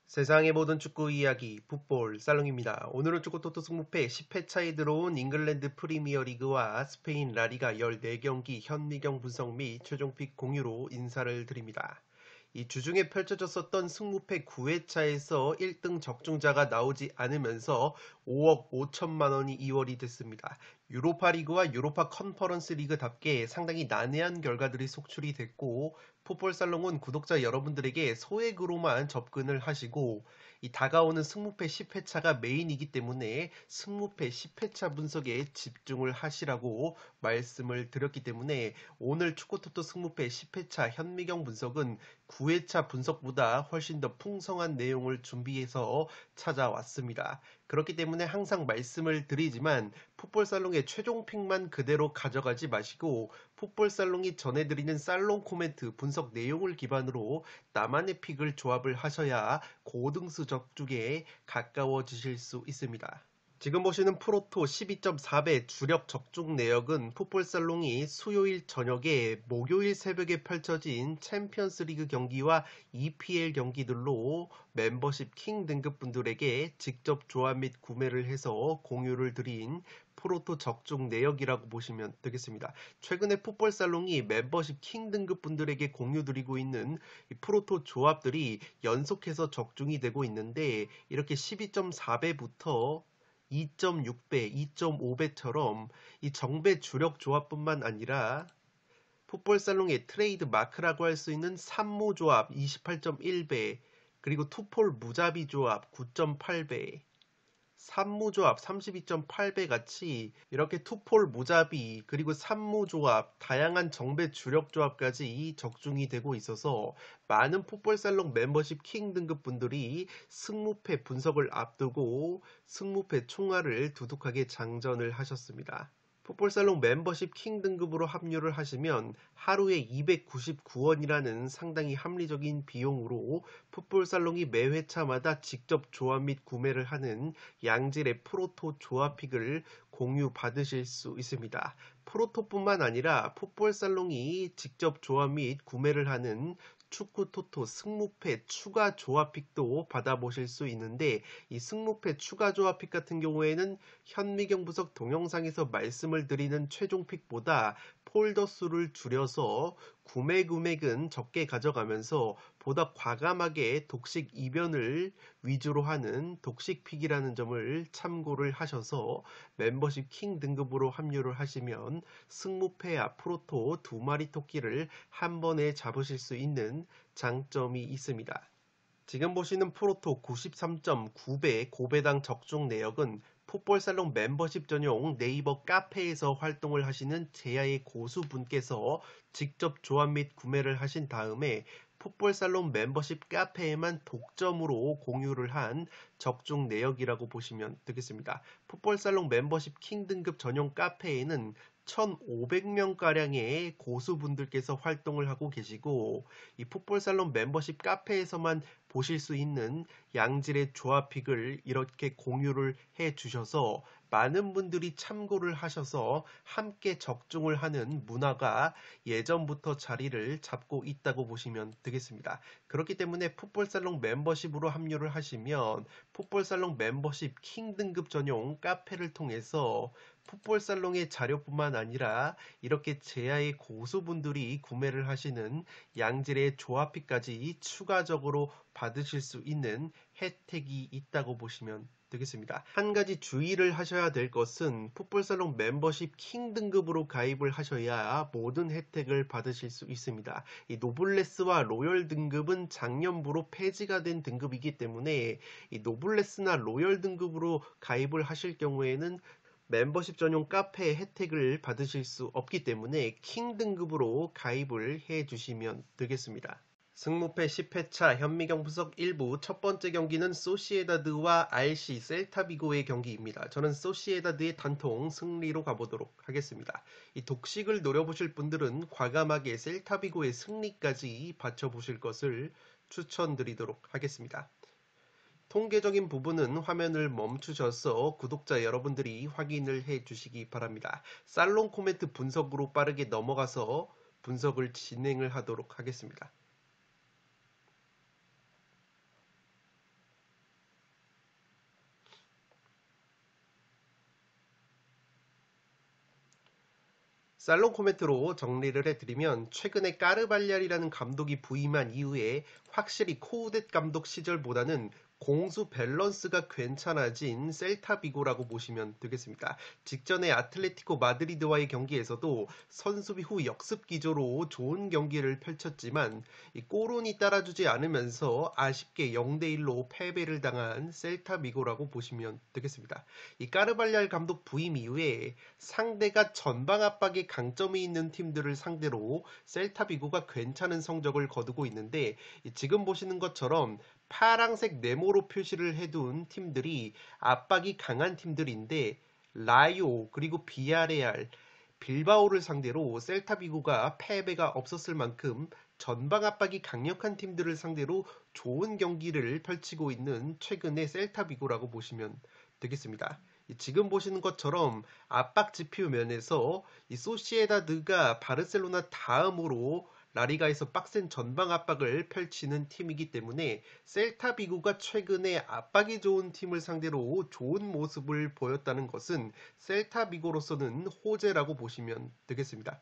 세상의 모든 축구 이야기 풋볼 살롱입니다. 오늘은 축구 토토 승무패 10회 차에 들어온 잉글랜드 프리미어리그와 스페인 라리가 14경기 현미경 분석 및 최종픽 공유로 인사를 드립니다. 이 주중에 펼쳐졌었던 승무패 9회차에서 1등 적중자가 나오지 않으면서 5억 5천만 원이 이월이 됐습니다. 유로파리그와 유로파 컨퍼런스 리그답게 상당히 난해한 결과들이 속출이 됐고 풋볼살롱은 구독자 여러분들에게 소액으로만 접근을 하시고 이 다가오는 승무패 10회차가 메인이기 때문에 승무패 10회차 분석에 집중을 하시라고 말씀을 드렸기 때문에 오늘 축구토토 승무패 10회차 현미경 분석은 9회차 분석보다 훨씬 더 풍성한 내용을 준비해서 찾아왔습니다. 그렇기 때문에 항상 말씀을 드리지만 풋볼살롱의 최종픽만 그대로 가져가지 마시고 풋볼살롱이 전해드리는 살롱 코멘트 분석 내용을 기반으로 나만의 픽을 조합을 하셔야 고등수 적중에 가까워지실 수 있습니다. 지금 보시는 프로토 12.4배 주력 적중 내역은 풋볼살롱이 수요일 저녁에 목요일 새벽에 펼쳐진 챔피언스리그 경기와 EPL 경기들로 멤버십 킹 등급 분들에게 직접 조합 및 구매를 해서 공유를 드린 프로토 적중 내역이라고 보시면 되겠습니다. 최근에 풋볼살롱이 멤버십 킹 등급 분들에게 공유드리고 있는 프로토 조합들이 연속해서 적중이 되고 있는데 이렇게 12.4배부터 2.6배, 2.5배처럼 이 정배 주력 조합뿐만 아니라 풋볼살롱의 트레이드 마크라고 할 수 있는 산모 조합 28.1배, 그리고 투폴 무자비 조합 9.8배, 산무조합 32.8배 같이 이렇게 투폴 무자비 그리고 산무조합 다양한 정배 주력 조합까지 적중이 되고 있어서 많은 풋볼살롱 멤버십 킹 등급 분들이 승무패 분석을 앞두고 승무패 총알을 두둑하게 장전을 하셨습니다. 풋볼살롱 멤버십 킹 등급으로 합류를 하시면 하루에 299원이라는 상당히 합리적인 비용으로 풋볼살롱이 매 회차마다 직접 조합 및 구매를 하는 양질의 프로토 조합픽을 공유 받으실 수 있습니다. 프로토뿐만 아니라 풋볼살롱이 직접 조합 및 구매를 하는 축구 토토 승무패 추가 조합픽도 받아보실 수 있는데 이 승무패 추가 조합픽 같은 경우에는 현미경 분석 동영상에서 말씀을 드리는 최종픽보다 폴더 수를 줄여서 구매 금액은 적게 가져가면서 보다 과감하게 독식 이변을 위주로 하는 독식픽이라는 점을 참고를 하셔서 멤버십 킹 등급으로 합류를 하시면 승무패와 프로토 두 마리 토끼를 한 번에 잡으실 수 있는 장점이 있습니다. 지금 보시는 프로토 93.9배 고배당 적중 내역은 풋볼살롱 멤버십 전용 네이버 카페에서 활동을 하시는 제야의 고수분께서 직접 조합 및 구매를 하신 다음에 풋볼살롱 멤버십 카페에만 독점으로 공유를 한 적중 내역이라고 보시면 되겠습니다. 풋볼살롱 멤버십 킹 등급 전용 카페에는 1,500명가량의 고수분들께서 활동을 하고 계시고 이 풋볼살롱 멤버십 카페에서만 보실 수 있는 양질의 조합픽을 이렇게 공유를 해 주셔서 많은 분들이 참고를 하셔서 함께 적중을 하는 문화가 예전부터 자리를 잡고 있다고 보시면 되겠습니다. 그렇기 때문에 풋볼살롱 멤버십으로 합류를 하시면 풋볼살롱 멤버십 킹 등급 전용 카페를 통해서 풋볼살롱의 자료뿐만 아니라 이렇게 제야의 고수분들이 구매를 하시는 양질의 조합픽까지 추가적으로 받으실 수 있는 혜택이 있다고 보시면 되겠습니다. 한 가지 주의를 하셔야 될 것은 풋볼살롱 멤버십 킹 등급으로 가입을 하셔야 모든 혜택을 받으실 수 있습니다. 이 노블레스와 로열 등급은 작년부로 폐지가 된 등급이기 때문에 이 노블레스나 로열 등급으로 가입을 하실 경우에는 멤버십 전용 카페 혜택을 받으실 수 없기 때문에 킹 등급으로 가입을 해 주시면 되겠습니다. 승무패 10회차 현미경 분석 1부 첫 번째 경기는 소시에다드와 RC 셀타비고의 경기입니다. 저는 소시에다드의 단통 승리로 가보도록 하겠습니다. 이 독식을 노려보실 분들은 과감하게 셀타비고의 승리까지 받쳐보실 것을 추천드리도록 하겠습니다. 통계적인 부분은 화면을 멈추셔서 구독자 여러분들이 확인을 해 주시기 바랍니다. 살롱 코멘트 분석으로 빠르게 넘어가서 분석을 진행을 하도록 하겠습니다. 살롱 코멘트로 정리를 해드리면 최근에 까르발얄이라는 감독이 부임한 이후에 확실히 코우댓 감독 시절보다는 공수 밸런스가 괜찮아진 셀타비고라고 보시면 되겠습니다. 직전에 아틀레티코 마드리드와의 경기에서도 선수비 후 역습 기조로 좋은 경기를 펼쳤지만 이 골운이 따라주지 않으면서 아쉽게 0대1로 패배를 당한 셀타비고라고 보시면 되겠습니다. 이 까르발얄 감독 부임 이후에 상대가 전방 압박에 강점이 있는 팀들을 상대로 셀타비고가 괜찮은 성적을 거두고 있는데 지금 보시는 것처럼 파랑색 네모로 표시를 해둔 팀들이 압박이 강한 팀들인데 라요 그리고 비아레알, 빌바오를 상대로 셀타비고가 패배가 없었을 만큼 전방 압박이 강력한 팀들을 상대로 좋은 경기를 펼치고 있는 최근의 셀타비고라고 보시면 되겠습니다. 지금 보시는 것처럼 압박 지표 면에서 이 소시에다드가 바르셀로나 다음으로 라리가에서 빡센 전방 압박을 펼치는 팀이기 때문에 셀타비고가 최근에 압박이 좋은 팀을 상대로 좋은 모습을 보였다는 것은 셀타비고로서는 호재라고 보시면 되겠습니다.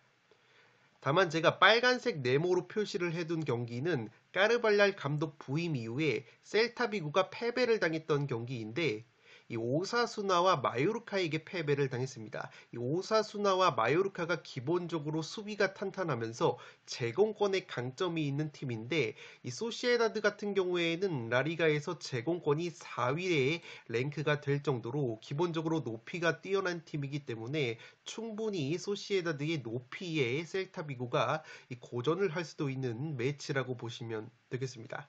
다만 제가 빨간색 네모로 표시를 해둔 경기는 까르발랄 감독 부임 이후에 셀타비고가 패배를 당했던 경기인데 이 오사수나와 마요르카에게 패배를 당했습니다. 이 오사수나와 마요르카가 기본적으로 수비가 탄탄하면서 제공권에 강점이 있는 팀인데 이 소시에다드 같은 경우에는 라리가에서 제공권이 4위에 랭크가 될 정도로 기본적으로 높이가 뛰어난 팀이기 때문에 충분히 소시에다드의 높이에 셀타비고가 고전을 할 수도 있는 매치라고 보시면 되겠습니다.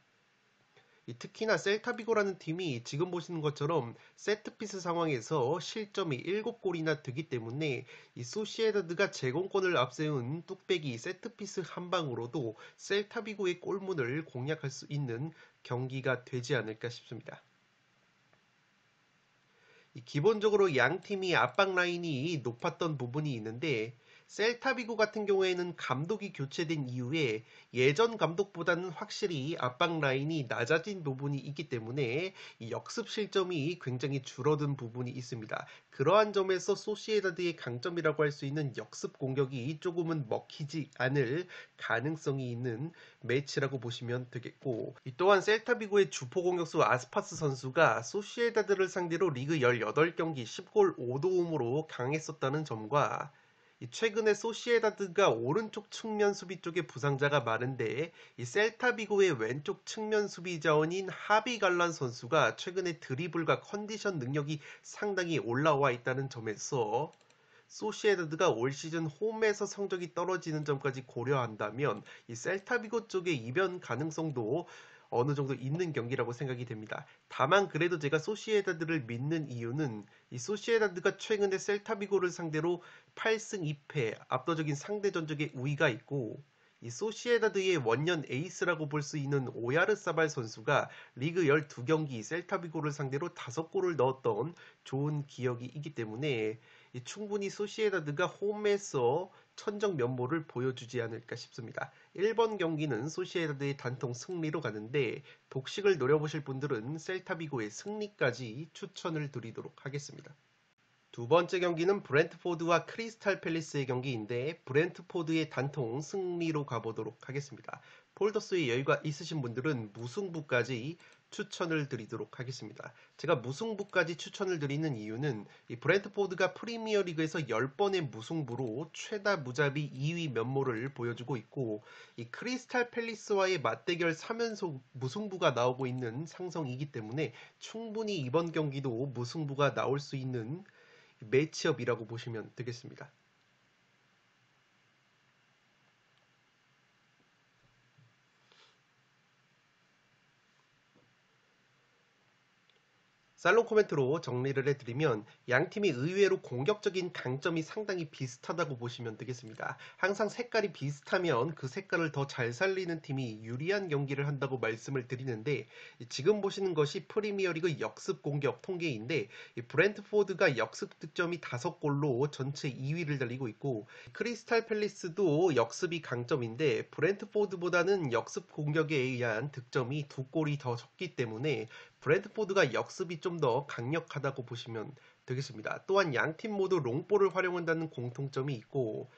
특히나 셀타비고라는 팀이 지금 보시는 것처럼 세트피스 상황에서 실점이 7골이나 되기 때문에 이 소시에다드가 제공권을 앞세운 뚝배기 세트피스 한 방으로도 셀타비고의 골문을 공략할 수 있는 경기가 되지 않을까 싶습니다. 기본적으로 양 팀이 압박 라인이 높았던 부분이 있는데 셀타비고 같은 경우에는 감독이 교체된 이후에 예전 감독보다는 확실히 압박 라인이 낮아진 부분이 있기 때문에 이 역습 실점이 굉장히 줄어든 부분이 있습니다. 그러한 점에서 소시에다드의 강점이라고 할 수 있는 역습 공격이 조금은 먹히지 않을 가능성이 있는 매치라고 보시면 되겠고 또한 셀타비고의 주포 공격수 아스파스 선수가 소시에다드를 상대로 리그 18경기 10골 5도움으로 강했었다는 점과 최근에 소시에다드가 오른쪽 측면 수비 쪽에 부상자가 많은데 이 셀타비고의 왼쪽 측면 수비 자원인 하비 갈란 선수가 최근에 드리블과 컨디션 능력이 상당히 올라와 있다는 점에서 소시에다드가 올 시즌 홈에서 성적이 떨어지는 점까지 고려한다면 이 셀타비고 쪽의 이변 가능성도 어느 정도 있는 경기라고 생각이 됩니다. 다만 그래도 제가 소시에다드를 믿는 이유는 이 소시에다드가 최근에 셀타비고를 상대로 8승 2패 압도적인 상대 전적의 우위가 있고 이 소시에다드의 원년 에이스라고 볼 수 있는 오야르사발 선수가 리그 12경기 셀타비고를 상대로 5골을 넣었던 좋은 기억이 있기 때문에 충분히 소시에다드가 홈에서 천정 면모를 보여주지 않을까 싶습니다. 1번 경기는 소시에다드의 단통 승리로 가는데 독식을 노려보실 분들은 셀타비고의 승리까지 추천을 드리도록 하겠습니다. 두 번째 경기는 브렌트포드와 크리스탈 팰리스의 경기인데 브렌트포드의 단통 승리로 가보도록 하겠습니다. 폴더스의 여유가 있으신 분들은 무승부까지 추천을 드리도록 하겠습니다. 제가 무승부까지 추천을 드리는 이유는 이 브렌트포드가 프리미어리그에서 10번의 무승부로 최다 무자비 2위 면모를 보여주고 있고 이 크리스탈 팰리스와의 맞대결 3연속 무승부가 나오고 있는 상성이기 때문에 충분히 이번 경기도 무승부가 나올 수 있는 매치업이라고 보시면 되겠습니다. 살롱 코멘트로 정리를 해드리면 양팀이 의외로 공격적인 강점이 상당히 비슷하다고 보시면 되겠습니다. 항상 색깔이 비슷하면 그 색깔을 더 잘 살리는 팀이 유리한 경기를 한다고 말씀을 드리는데 지금 보시는 것이 프리미어리그 역습 공격 통계인데 브렌트포드가 역습 득점이 5골로 전체 2위를 달리고 있고 크리스탈 팰리스도 역습이 강점인데 브렌트포드보다는 역습 공격에 의한 득점이 2골이 더 적기 때문에 브렌트포드가 역습이 좀 더 강력하다고 보시면 되겠습니다. 또한 양팀 모두 롱볼을 활용한다는 공통점이 있고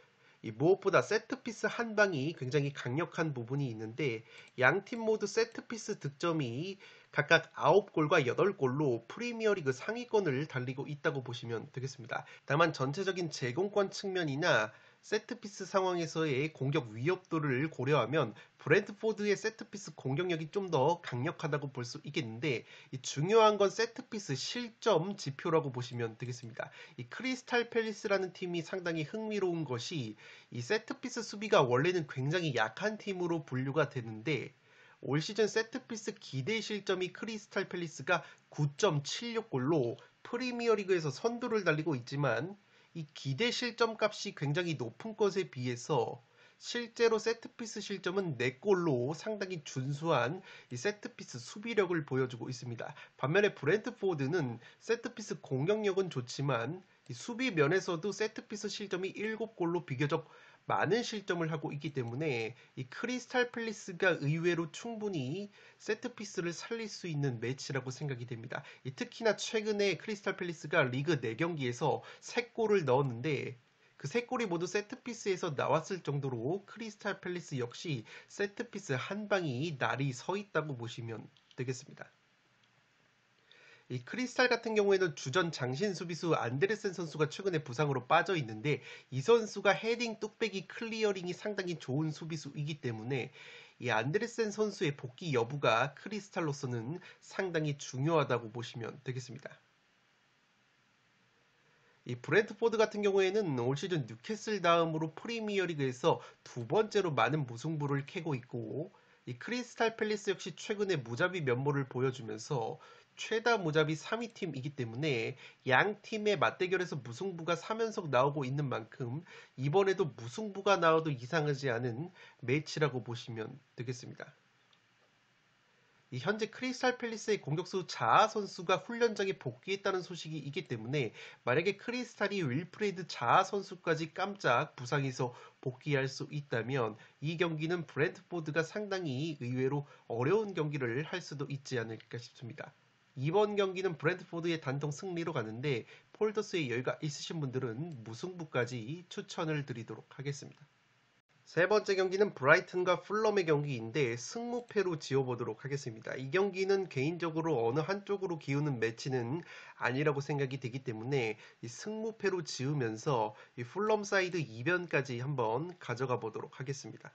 이 무엇보다 세트피스 한 방이 굉장히 강력한 부분이 있는데 양 팀 모두 세트피스 득점이 각각 9골과 8골로 프리미어리그 상위권을 달리고 있다고 보시면 되겠습니다. 다만 전체적인 제공권 측면이나 세트피스 상황에서의 공격 위협도를 고려하면 브랜트포드의 세트피스 공격력이 좀 더 강력하다고 볼 수 있겠는데 이 중요한 건 세트피스 실점 지표라고 보시면 되겠습니다. 이 크리스탈 팰리스라는 팀이 상당히 흥미로운 것이 이 세트피스 수비가 원래는 굉장히 약한 팀으로 분류가 되는데 올 시즌 세트피스 기대 실점이 크리스탈 팰리스가 9.76골로 프리미어리그에서 선두를 달리고 있지만 이 기대 실점 값이 굉장히 높은 것에 비해서 실제로 세트피스 실점은 4골로 상당히 준수한 이 세트피스 수비력을 보여주고 있습니다. 반면에 브랜트포드는 세트피스 공격력은 좋지만 이 수비 면에서도 세트피스 실점이 7골로 비교적 많은 실점을 하고 있기 때문에 이 크리스탈 팰리스가 의외로 충분히 세트피스를 살릴 수 있는 매치라고 생각이 됩니다. 특히나 최근에 크리스탈 팰리스가 리그 4경기에서 3골을 넣었는데 그 3골이 모두 세트피스에서 나왔을 정도로 크리스탈 팰리스 역시 세트피스 한 방이 날이 서 있다고 보시면 되겠습니다. 이 크리스탈 같은 경우에는 주전 장신 수비수 안데르센 선수가 최근에 부상으로 빠져 있는데 이 선수가 헤딩, 뚝배기, 클리어링이 상당히 좋은 수비수이기 때문에 이 안데르센 선수의 복귀 여부가 크리스탈로서는 상당히 중요하다고 보시면 되겠습니다. 이 브랜트포드 같은 경우에는 올 시즌 뉴캐슬 다음으로 프리미어리그에서 2번째로 많은 무승부를 캐고 있고 이 크리스탈 팰리스 역시 최근에 무자비 면모를 보여주면서 최다 무자비 3위 팀이기 때문에 양 팀의 맞대결에서 무승부가 3연속 나오고 있는 만큼 이번에도 무승부가 나와도 이상하지 않은 매치라고 보시면 되겠습니다. 이 현재 크리스탈 팰리스의 공격수 자아 선수가 훈련장에 복귀했다는 소식이 있기 때문에 만약에 크리스탈이 윌프레드 자아 선수까지 깜짝 부상해서 복귀할 수 있다면 이 경기는 브랜트포드가 상당히 의외로 어려운 경기를 할 수도 있지 않을까 싶습니다. 이번 경기는 브랜트포드의 단통 승리로 가는데 폴더스의 여유가 있으신 분들은 무승부까지 추천을 드리도록 하겠습니다. 세 번째 경기는 브라이튼과 풀럼의 경기인데 승무패로 지어보도록 하겠습니다. 이 경기는 개인적으로 어느 한쪽으로 기우는 매치는 아니라고 생각이 되기 때문에 이 승무패로 지으면서 이 풀럼 사이드 이변까지 한번 가져가 보도록 하겠습니다.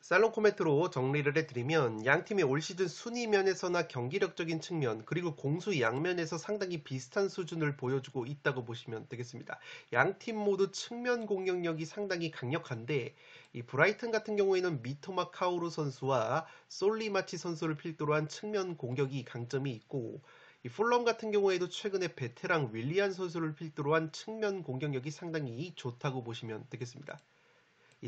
살롱 코멘트로 정리를 해드리면 양팀이 올 시즌 순위 면에서나 경기력적인 측면 그리고 공수 양면에서 상당히 비슷한 수준을 보여주고 있다고 보시면 되겠습니다. 양팀 모두 측면 공격력이 상당히 강력한데 이 브라이튼 같은 경우에는 미토마 카오루 선수와 솔리마치 선수를 필두로 한 측면 공격이 강점이 있고 이 풀럼 같은 경우에도 최근에 베테랑 윌리안 선수를 필두로 한 측면 공격력이 상당히 좋다고 보시면 되겠습니다.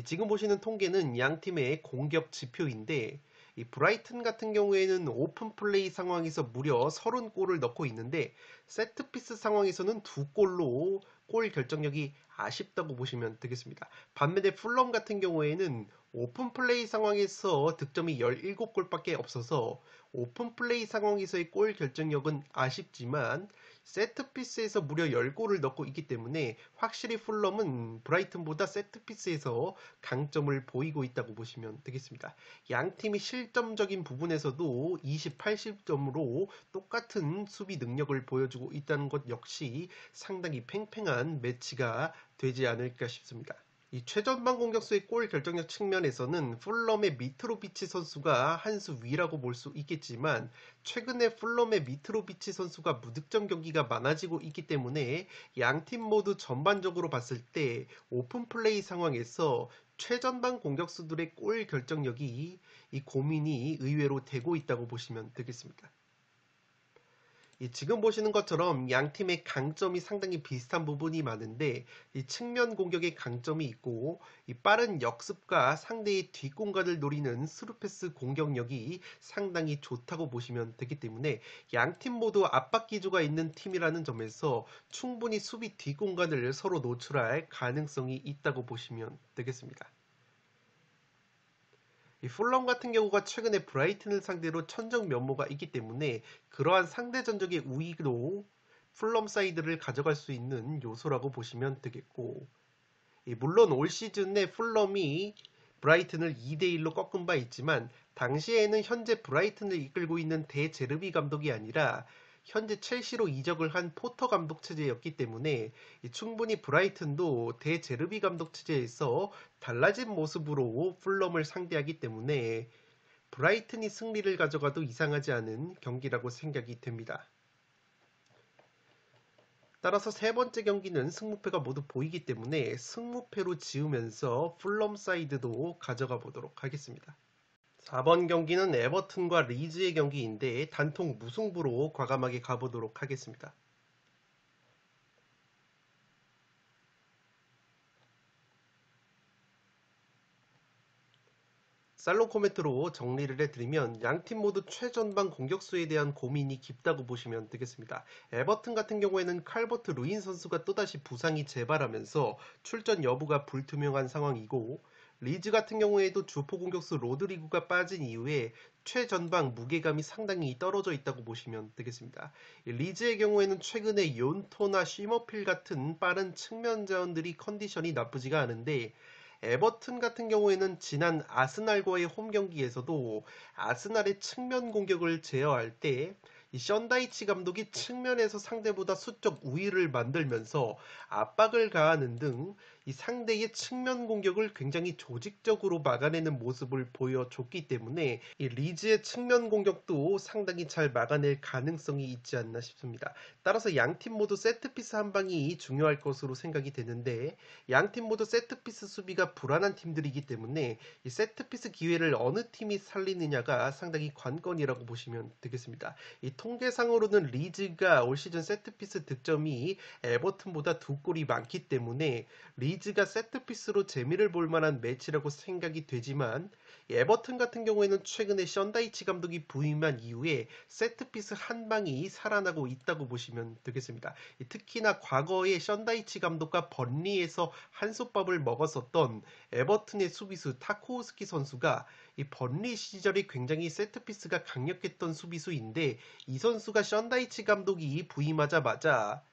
지금 보시는 통계는 양 팀의 공격 지표인데 이 브라이튼 같은 경우에는 오픈 플레이 상황에서 무려 30골을 넣고 있는데 세트피스 상황에서는 2골로 골 결정력이 아쉽다고 보시면 되겠습니다. 반면에 풀럼 같은 경우에는 오픈 플레이 상황에서 득점이 17골밖에 없어서 오픈 플레이 상황에서의 골 결정력은 아쉽지만 세트피스에서 무려 10골을 넣고 있기 때문에 확실히 풀럼은 브라이튼보다 세트피스에서 강점을 보이고 있다고 보시면 되겠습니다. 양 팀이 실점적인 부분에서도 28실점으로 똑같은 수비 능력을 보여주고 있다는 것 역시 상당히 팽팽한 매치가 되지 않을까 싶습니다. 이 최전방 공격수의 골 결정력 측면에서는 풀럼의 미트로비치 선수가 한 수 위라고 볼 수 있겠지만 최근에 풀럼의 미트로비치 선수가 무득점 경기가 많아지고 있기 때문에 양팀 모두 전반적으로 봤을 때 오픈 플레이 상황에서 최전방 공격수들의 골 결정력이 이 고민이 의외로 되고 있다고 보시면 되겠습니다. 지금 보시는 것처럼 양 팀의 강점이 상당히 비슷한 부분이 많은데 이 측면 공격의 강점이 있고 이 빠른 역습과 상대의 뒷공간을 노리는 스루패스 공격력이 상당히 좋다고 보시면 되기 때문에 양 팀 모두 압박 기조가 있는 팀이라는 점에서 충분히 수비 뒷공간을 서로 노출할 가능성이 있다고 보시면 되겠습니다. 이 풀럼 같은 경우가 최근에 브라이튼을 상대로 천적 면모가 있기 때문에 그러한 상대 전적의 우위로 풀럼 사이드를 가져갈 수 있는 요소라고 보시면 되겠고, 물론 올 시즌에 풀럼이 브라이튼을 2대1로 꺾은 바 있지만 당시에는 현재 브라이튼을 이끌고 있는 대제르비 감독이 아니라 현재 첼시로 이적을 한 포터 감독 체제였기 때문에 충분히 브라이튼도 대제르비 감독 체제에서 달라진 모습으로 풀럼을 상대하기 때문에 브라이튼이 승리를 가져가도 이상하지 않은 경기라고 생각이 됩니다. 따라서 세 번째 경기는 승무패가 모두 보이기 때문에 승무패로 지으면서 풀럼 사이드도 가져가 보도록 하겠습니다. 4번 경기는 에버튼과 리즈의 경기인데 단통 무승부로 과감하게 가보도록 하겠습니다. 살롱 코멘트로 정리를 해드리면 양팀 모두 최전방 공격수에 대한 고민이 깊다고 보시면 되겠습니다. 에버튼 같은 경우에는 칼버트 루인 선수가 또다시 부상이 재발하면서 출전 여부가 불투명한 상황이고, 리즈 같은 경우에도 주포 공격수 로드리구가 빠진 이후에 최전방 무게감이 상당히 떨어져 있다고 보시면 되겠습니다. 리즈의 경우에는 최근에 욘토나 쉬머필 같은 빠른 측면 자원들이 컨디션이 나쁘지가 않은데, 에버튼 같은 경우에는 지난 아스날과의 홈 경기에서도 아스날의 측면 공격을 제어할 때 이 션다이치 감독이 측면에서 상대보다 수적 우위를 만들면서 압박을 가하는 등 이 상대의 측면 공격을 굉장히 조직적으로 막아내는 모습을 보여줬기 때문에 이 리즈의 측면 공격도 상당히 잘 막아낼 가능성이 있지 않나 싶습니다. 따라서 양팀 모두 세트피스 한 방이 중요할 것으로 생각이 되는데, 양팀 모두 세트피스 수비가 불안한 팀들이기 때문에 이 세트피스 기회를 어느 팀이 살리느냐가 상당히 관건이라고 보시면 되겠습니다. 이 통계상으로는 리즈가 올 시즌 세트피스 득점이 에버튼보다 2골이 많기 때문에 리즈가 세트피스로 재미를 볼 만한 매치라고 생각이 되지만, 에버튼 같은 경우에는 최근에 션다이치 감독이 부임한 이후에 세트피스 한 방이 살아나고 있다고 보시면 되겠습니다. 특히나 과거에 션다이치 감독과 번리에서 한솥밥을 먹었었던 에버튼의 수비수 타코우스키 선수가 이 번리 시절이 굉장히 세트피스가 강력했던 수비수인데, 이 선수가 션다이치 감독이 부임하자마자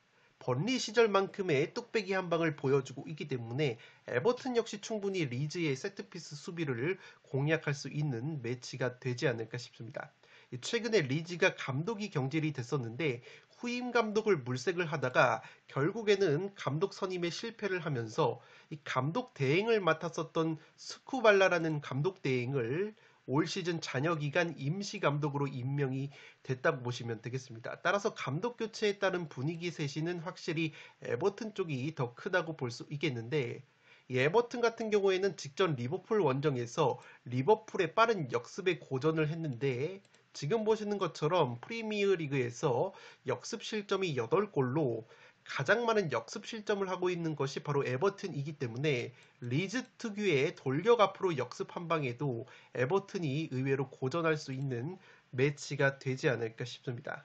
번리 시절만큼의 뚝배기 한 방을 보여주고 있기 때문에 에버튼 역시 충분히 리즈의 세트피스 수비를 공략할 수 있는 매치가 되지 않을까 싶습니다. 최근에 리즈가 감독이 경질이 됐었는데 후임 감독을 물색을 하다가 결국에는 감독 선임에 실패를 하면서 이 감독 대행을 맡았었던 스쿠발라라는 감독 대행을 올 시즌 잔여 기간 임시 감독으로 임명이 됐다고 보시면 되겠습니다. 따라서 감독 교체에 따른 분위기 쇄신은 확실히 에버튼 쪽이 더 크다고 볼 수 있겠는데, 이 에버튼 같은 경우에는 직전 리버풀 원정에서 리버풀의 빠른 역습에 고전을 했는데, 지금 보시는 것처럼 프리미어 리그에서 역습 실점이 8골로 가장 많은 역습 실점을 하고 있는 것이 바로 에버튼이기 때문에 리즈 특유의 돌격 앞으로 역습 한 방에도 에버튼이 의외로 고전할 수 있는 매치가 되지 않을까 싶습니다.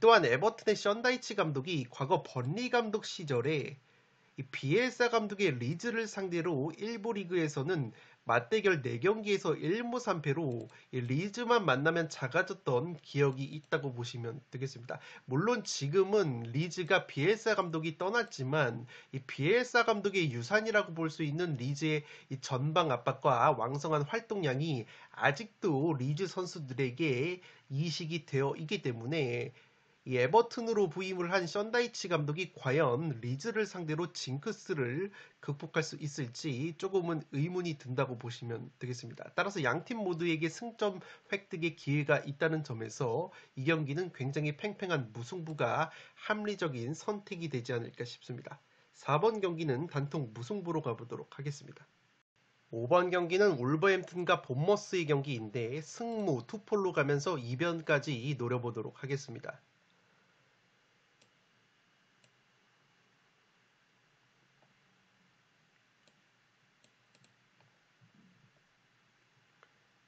또한 에버튼의 션다이치 감독이 과거 번리 감독 시절에 이 비엘사 감독의 리즈를 상대로 일부 리그에서는 맞대결 4경기에서 1무 3패로 리즈만 만나면 작아졌던 기억이 있다고 보시면 되겠습니다. 물론 지금은 리즈가 비엘사 감독이 떠났지만 이 비엘사 감독의 유산이라고 볼 수 있는 리즈의 이 전방 압박과 왕성한 활동량이 아직도 리즈 선수들에게 이식이 되어 있기 때문에 이 에버튼으로 부임을 한 션다이치 감독이 과연 리즈를 상대로 징크스를 극복할 수 있을지 조금은 의문이 든다고 보시면 되겠습니다. 따라서 양팀 모두에게 승점 획득의 기회가 있다는 점에서 이 경기는 굉장히 팽팽한 무승부가 합리적인 선택이 되지 않을까 싶습니다. 4번 경기는 단통 무승부로 가보도록 하겠습니다. 5번 경기는 울버햄튼과 본머스의 경기인데 승무 투폴로 가면서 이변까지 노려보도록 하겠습니다.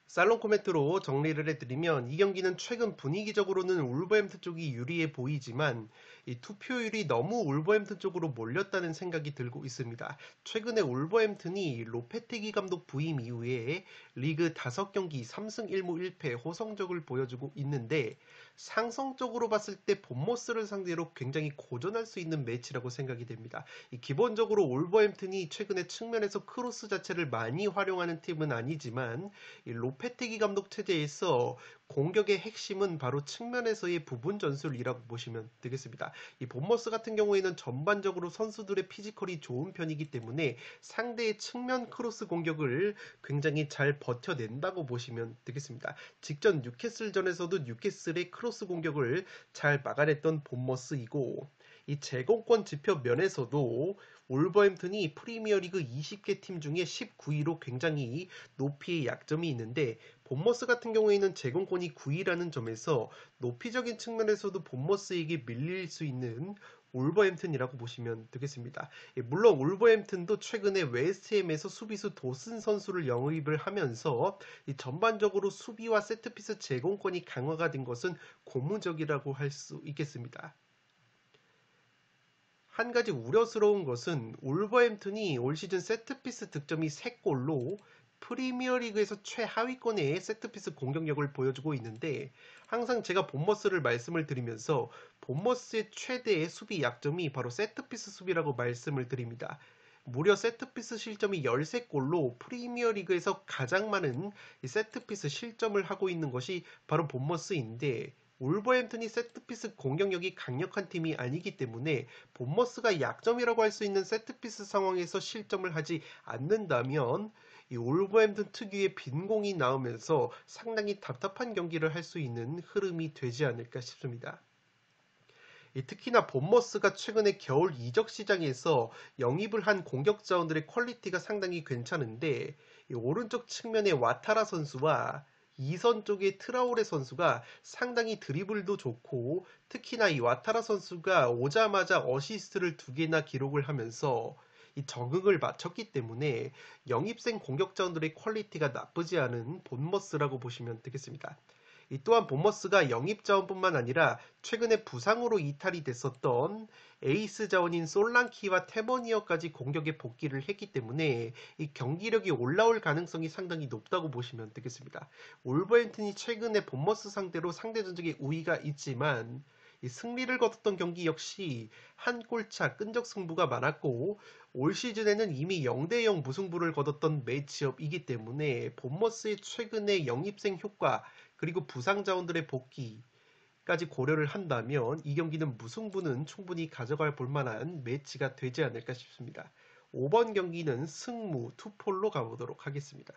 살롱 코멘트로 정리를 해드리면 이 경기는 최근 분위기적으로는 울버햄튼 쪽이 유리해 보이지만 이 투표율이 너무 울버햄튼 쪽으로 몰렸다는 생각이 들고 있습니다. 최근에 울버햄튼이 로페테기 감독 부임 이후에 리그 5경기 3승 1무 1패 호성적을 보여주고 있는데 상성적으로 봤을 때 본머스를 상대로 굉장히 고전할 수 있는 매치라고 생각이 됩니다. 기본적으로 울버햄튼이 최근에 측면에서 크로스 자체를 많이 활용하는 팀은 아니지만 이 로페테기 감독 체제에서 공격의 핵심은 바로 측면에서의 부분 전술이라고 보시면 되겠습니다. 이 본머스 같은 경우에는 전반적으로 선수들의 피지컬이 좋은 편이기 때문에 상대의 측면 크로스 공격을 굉장히 잘 버텨낸다고 보시면 되겠습니다. 직전 뉴캐슬전에서도 뉴캐슬의 크로스 공격을 잘 막아냈던 본머스이고 이 제공권 지표 면에서도 울버햄튼이 프리미어리그 20개 팀 중에 19위로 굉장히 높이 약점이 있는데 본머스 같은 경우에는 제공권이 9위라는 점에서 높이적인 측면에서도 본머스에게 밀릴 수 있는 울버햄튼이라고 보시면 되겠습니다. 물론 울버햄튼도 최근에 웨스트햄에서 수비수 도슨 선수를 영입을 하면서 전반적으로 수비와 세트피스 제공권이 강화가 된 것은 고무적이라고 할 수 있겠습니다. 한 가지 우려스러운 것은 울버햄튼이 올 시즌 세트피스 득점이 3골로 프리미어리그에서 최하위권의 세트피스 공격력을 보여주고 있는데 항상 제가 본머스를 말씀을 드리면서 본머스의 최대의 수비 약점이 바로 세트피스 수비라고 말씀을 드립니다. 무려 세트피스 실점이 13골로 프리미어리그에서 가장 많은 세트피스 실점을 하고 있는 것이 바로 본머스인데 울버햄튼이 세트피스 공격력이 강력한 팀이 아니기 때문에 본머스가 약점이라고 할 수 있는 세트피스 상황에서 실점을 하지 않는다면 이 울버햄튼 특유의 빈공이 나오면서 상당히 답답한 경기를 할 수 있는 흐름이 되지 않을까 싶습니다. 특히나 본머스가 최근에 겨울 이적 시장에서 영입을 한 공격 자원들의 퀄리티가 상당히 괜찮은데 오른쪽 측면의 와타라 선수와 2선 쪽의 트라오레 선수가 상당히 드리블도 좋고 특히나 이 와타라 선수가 오자마자 어시스트를 2개나 기록을 하면서 이 적응을 마쳤기 때문에 영입생 공격 자원들의 퀄리티가 나쁘지 않은 본머스라고 보시면 되겠습니다. 또한 본머스가 영입 자원뿐만 아니라 최근에 부상으로 이탈이 됐었던 에이스 자원인 솔랑키와 테머니어까지 공격에 복귀를 했기 때문에 이 경기력이 올라올 가능성이 상당히 높다고 보시면 되겠습니다. 울버햄튼이 최근에 본머스 상대로 상대 전적에 우위가 있지만 이 승리를 거뒀던 경기 역시 한 골차 끈적 승부가 많았고 올 시즌에는 이미 0대0 무승부를 거뒀던 매치업이기 때문에 본머스의 최근의 영입생 효과 그리고 부상 자원들의 복귀까지 고려를 한다면 이 경기는 무승부는 충분히 가져갈 볼만한 매치가 되지 않을까 싶습니다. 5번 경기는 승무 투폴로 가보도록 하겠습니다.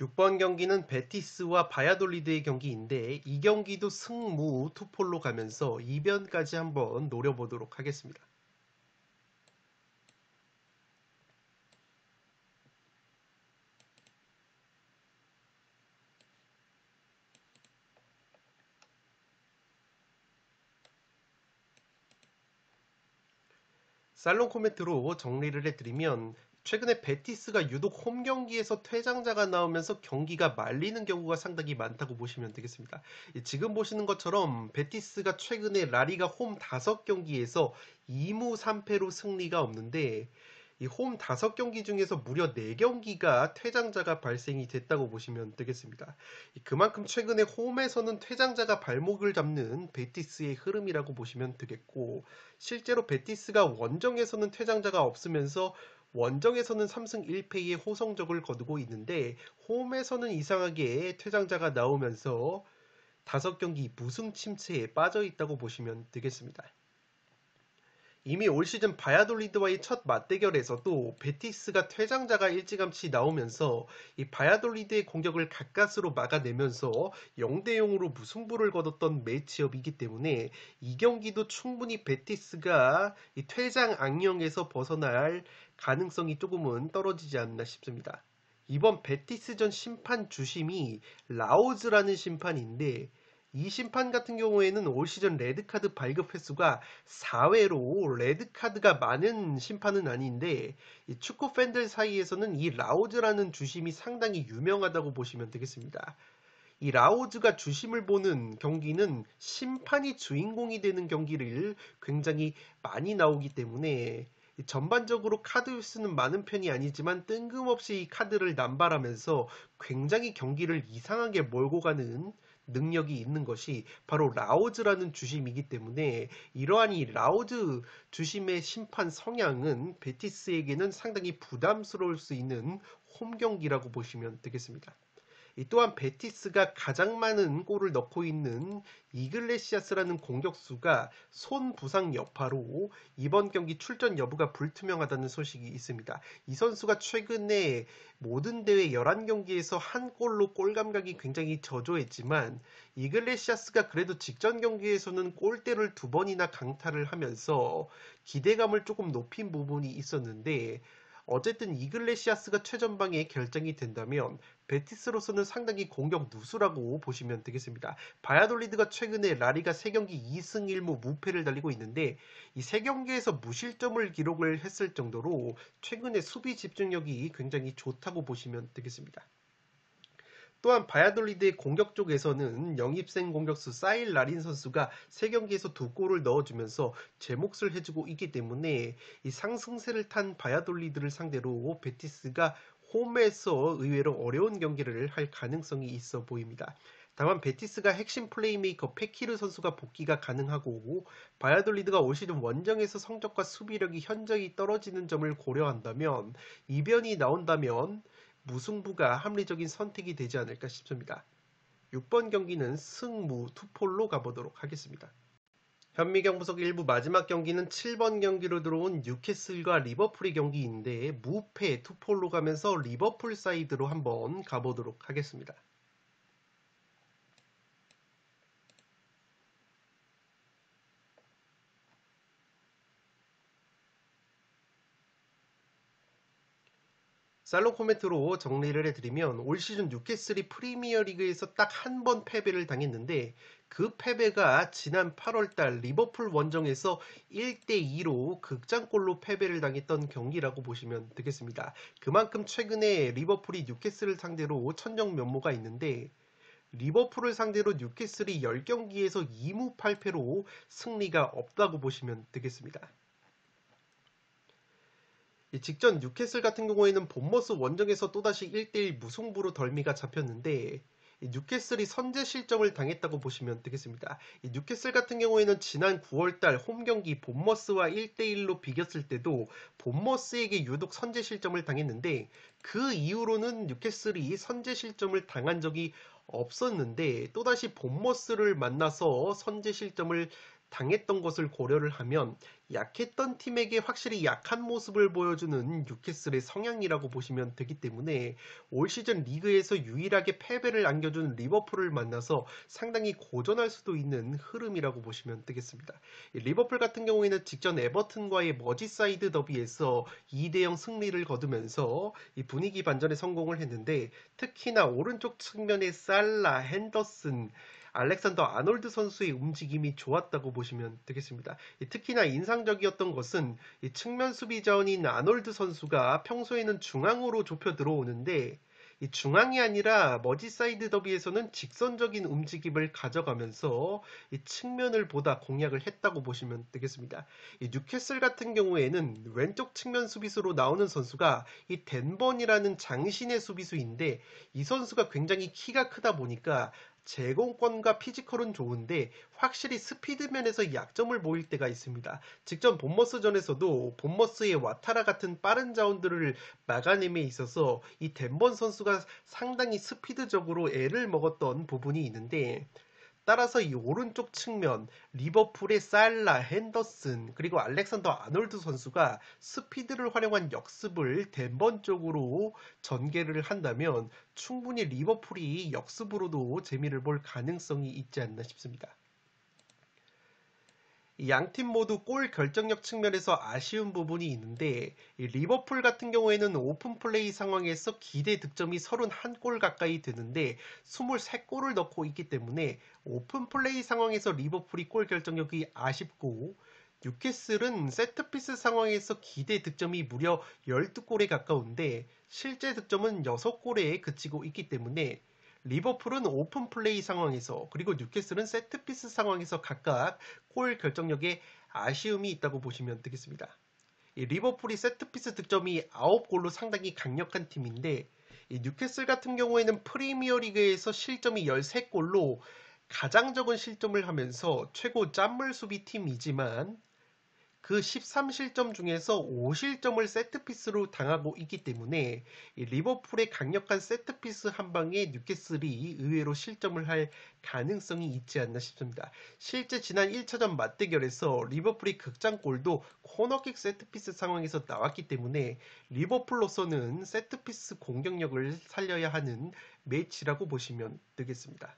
6번 경기는 베티스와 바야돌리드의 경기인데 이 경기도 승무 투폴로 가면서 이변까지 한번 노려보도록 하겠습니다. 살롱 코멘트로 정리를 해드리면 최근에 베티스가 유독 홈 경기에서 퇴장자가 나오면서 경기가 말리는 경우가 상당히 많다고 보시면 되겠습니다. 지금 보시는 것처럼 베티스가 최근에 라리가 홈 5경기에서 2무 3패로 승리가 없는데 이 홈 5경기 중에서 무려 4경기가 퇴장자가 발생이 됐다고 보시면 되겠습니다. 그만큼 최근에 홈에서는 퇴장자가 발목을 잡는 베티스의 흐름이라고 보시면 되겠고 실제로 베티스가 원정에서는 퇴장자가 없으면서 원정에서는 3승 1패의 호성적을 거두고 있는데 홈에서는 이상하게 퇴장자가 나오면서 5경기 무승 침체에 빠져 있다고 보시면 되겠습니다. 이미 올 시즌 바야돌리드와의 첫 맞대결에서도 베티스가 퇴장자가 일찌감치 나오면서 이 바야돌리드의 공격을 가까스로 막아내면서 0대0으로 무승부를 거뒀던 매치업이기 때문에 이 경기도 충분히 베티스가 이 퇴장 악령에서 벗어날 가능성이 조금은 떨어지지 않나 싶습니다. 이번 베티스전 심판 주심이 라오즈라는 심판인데 이 심판 같은 경우에는 올 시즌 레드카드 발급 횟수가 4회로 레드카드가 많은 심판은 아닌데 이 축구 팬들 사이에서는 이 라오즈라는 주심이 상당히 유명하다고 보시면 되겠습니다. 이 라오즈가 주심을 보는 경기는 심판이 주인공이 되는 경기를 굉장히 많이 나오기 때문에 전반적으로 카드 수는 많은 편이 아니지만 뜬금없이 이 카드를 남발하면서 굉장히 경기를 이상하게 몰고 가는 능력이 있는 것이 바로 라오즈라는 주심이기 때문에 이러한 이 라오즈 주심의 심판 성향은 베티스에게는 상당히 부담스러울 수 있는 홈 경기라고 보시면 되겠습니다. 또한 베티스가 가장 많은 골을 넣고 있는 이글레시아스라는 공격수가 손 부상 여파로 이번 경기 출전 여부가 불투명하다는 소식이 있습니다. 이 선수가 최근에 모든 대회 11경기에서 한 골로 골 감각이 굉장히 저조했지만 이글레시아스가 그래도 직전 경기에서는 골대를 2번이나 강타를 하면서 기대감을 조금 높인 부분이 있었는데 어쨌든 이글레시아스가 최전방에 결정이 된다면 베티스로서는 상당히 공격 누수라고 보시면 되겠습니다. 바야돌리드가 최근에 라리가 3경기 2승 1무 무패를 달리고 있는데 이 3경기에서 무실점을 기록을 했을 정도로 최근에 수비 집중력이 굉장히 좋다고 보시면 되겠습니다. 또한 바야돌리드의 공격 쪽에서는 영입생 공격수 사일 라린 선수가 3경기에서 2골을 넣어주면서 제 몫을 해주고 있기 때문에 이 상승세를 탄 바야돌리드를 상대로 베티스가 홈에서 의외로 어려운 경기를 할 가능성이 있어 보입니다. 다만 베티스가 핵심 플레이메이커 페키르 선수가 복귀가 가능하고 바야돌리드가 올 시즌 원정에서 성적과 수비력이 현저히 떨어지는 점을 고려한다면 이변이 나온다면 무승부가 합리적인 선택이 되지 않을까 싶습니다. 6번 경기는 승무 투폴로 가보도록 하겠습니다. 현미경 분석 1부 마지막 경기는 7번 경기로 들어온 뉴캐슬과 리버풀의 경기인데 무패 투폴로 가면서 리버풀 사이드로 한번 가보도록 하겠습니다. 살롱 코멘트로 정리를 해드리면 올 시즌 뉴캐슬이 프리미어리그에서 딱 한 번 패배를 당했는데 그 패배가 지난 8월달 리버풀 원정에서 1대2로 극장골로 패배를 당했던 경기라고 보시면 되겠습니다. 그만큼 최근에 리버풀이 뉴캐슬을 상대로 천정면모가 있는데 리버풀을 상대로 뉴캐슬이 10경기에서 2무 8패로 승리가 없다고 보시면 되겠습니다. 직전 뉴캐슬 같은 경우에는 본머스 원정에서 또다시 1대1 무승부로 덜미가 잡혔는데 뉴캐슬이 선제 실점을 당했다고 보시면 되겠습니다. 뉴캐슬 같은 경우에는 지난 9월달 홈경기 본머스와 1대1로 비겼을 때도 본머스에게 유독 선제 실점을 당했는데 그 이후로는 뉴캐슬이 선제 실점을 당한 적이 없었는데 또다시 본머스를 만나서 선제 실점을 당했던 것을 고려를 하면 약했던 팀에게 확실히 약한 모습을 보여주는 뉴캐슬의 성향이라고 보시면 되기 때문에 올 시즌 리그에서 유일하게 패배를 안겨준 리버풀을 만나서 상당히 고전할 수도 있는 흐름이라고 보시면 되겠습니다. 리버풀 같은 경우에는 직전 에버튼과의 머지사이드 더비에서 2대0 승리를 거두면서 이 분위기 반전에 성공을 했는데 특히나 오른쪽 측면의 살라, 핸더슨, 알렉산더 아놀드 선수의 움직임이 좋았다고 보시면 되겠습니다. 특히나 인상적이었던 것은 이 측면 수비 자원인 아놀드 선수가 평소에는 중앙으로 좁혀 들어오는데 이 중앙이 아니라 머지사이드 더비에서는 직선적인 움직임을 가져가면서 이 측면을 보다 공략을 했다고 보시면 되겠습니다. 이 뉴캐슬 같은 경우에는 왼쪽 측면 수비수로 나오는 선수가 이 댄번이라는 장신의 수비수인데 이 선수가 굉장히 키가 크다 보니까 제공권과 피지컬은 좋은데 확실히 스피드 면에서 약점을 보일 때가 있습니다. 직전 본머스전에서도 본머스의 와타라 같은 빠른 자원들을 막아냄에 있어서 이 댄번 선수가 상당히 스피드적으로 애를 먹었던 부분이 있는데 따라서 이 오른쪽 측면 리버풀의 살라, 핸더슨 그리고 알렉산더 아놀드 선수가 스피드를 활용한 역습을 댄번 쪽으로 전개를 한다면 충분히 리버풀이 역습으로도 재미를 볼 가능성이 있지 않나 싶습니다. 양팀 모두 골 결정력 측면에서 아쉬운 부분이 있는데 리버풀 같은 경우에는 오픈 플레이 상황에서 기대 득점이 31골 가까이 되는데 23골을 넣고 있기 때문에 오픈 플레이 상황에서 리버풀이 골 결정력이 아쉽고 뉴캐슬은 세트피스 상황에서 기대 득점이 무려 12골에 가까운데 실제 득점은 6골에 그치고 있기 때문에 리버풀은 오픈 플레이 상황에서 그리고 뉴캐슬은 세트피스 상황에서 각각 골 결정력에 아쉬움이 있다고 보시면 되겠습니다. 이 리버풀이 세트피스 득점이 9골로 상당히 강력한 팀인데 이 뉴캐슬 같은 경우에는 프리미어리그에서 실점이 13골로 가장 적은 실점을 하면서 최고 짠물 수비 팀이지만 그 13실점 중에서 5실점을 세트피스로 당하고 있기 때문에 이 리버풀의 강력한 세트피스 한 방에 뉴캐슬이 의외로 실점을 할 가능성이 있지 않나 싶습니다. 실제 지난 1차전 맞대결에서 리버풀이 극장골도 코너킥 세트피스 상황에서 나왔기 때문에 리버풀로서는 세트피스 공격력을 살려야 하는 매치라고 보시면 되겠습니다.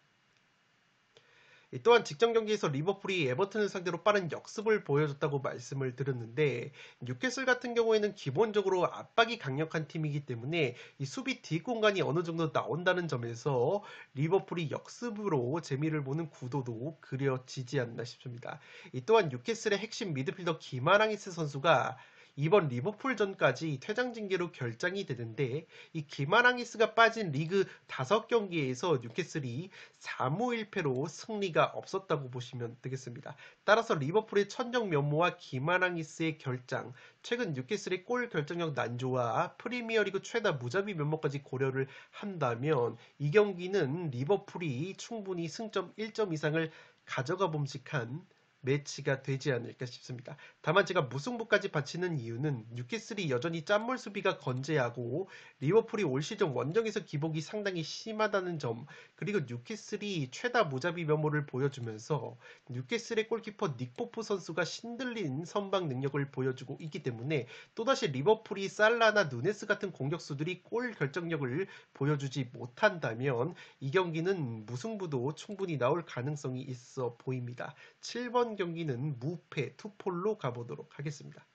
또한 직전 경기에서 리버풀이 에버튼을 상대로 빠른 역습을 보여줬다고 말씀을 드렸는데 뉴캐슬 같은 경우에는 기본적으로 압박이 강력한 팀이기 때문에 이 수비 뒷공간이 어느 정도 나온다는 점에서 리버풀이 역습으로 재미를 보는 구도도 그려지지 않나 싶습니다. 또한 뉴캐슬의 핵심 미드필더 기마랑이스 선수가 이번 리버풀전까지 퇴장 징계로 결장이 되는데 이 기마랑이스가 빠진 리그 5경기에서 뉴캐슬이 4무 1패로 승리가 없었다고 보시면 되겠습니다. 따라서 리버풀의 천정 면모와 기마랑이스의 결장, 최근 뉴캐슬의 골 결정력 난조와 프리미어리그 최다 무자비 면모까지 고려를 한다면 이 경기는 리버풀이 충분히 승점 1점 이상을 가져가 봄직한 매치가 되지 않을까 싶습니다. 다만 제가 무승부까지 바치는 이유는 뉴캐슬이 여전히 짠물 수비가 건재하고 리버풀이 올 시즌 원정에서 기복이 상당히 심하다는 점, 그리고 뉴캐슬이 최다 무자비 면모를 보여주면서 뉴캐슬의 골키퍼 닉 포프 선수가 신들린 선방 능력을 보여주고 있기 때문에 또다시 리버풀이 살라나 누네스 같은 공격수들이 골 결정력을 보여주지 못한다면 이 경기는 무승부도 충분히 나올 가능성이 있어 보입니다. 7번 경기는 무패 투폴로 가보도록 하겠습니다.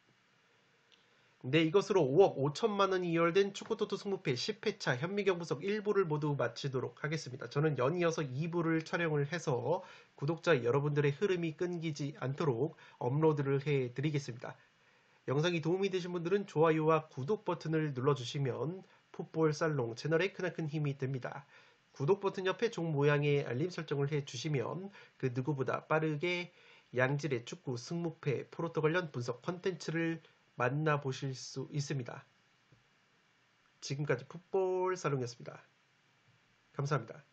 네, 이것으로 5억 5천만 원이 이월된 축구토토 승부패 10회차 현미경 분석 1부를 모두 마치도록 하겠습니다. 저는 연이어서 2부를 촬영을 해서 구독자 여러분들의 흐름이 끊기지 않도록 업로드를 해드리겠습니다. 영상이 도움이 되신 분들은 좋아요와 구독 버튼을 눌러주시면 풋볼살롱 채널에 크나큰 힘이 됩니다. 구독 버튼 옆에 종 모양의 알림 설정을 해주시면 그 누구보다 빠르게 양질의 축구 승무패 프로토 관련 분석 컨텐츠를 만나보실 수 있습니다. 지금까지 풋볼살롱이었습니다. 감사합니다.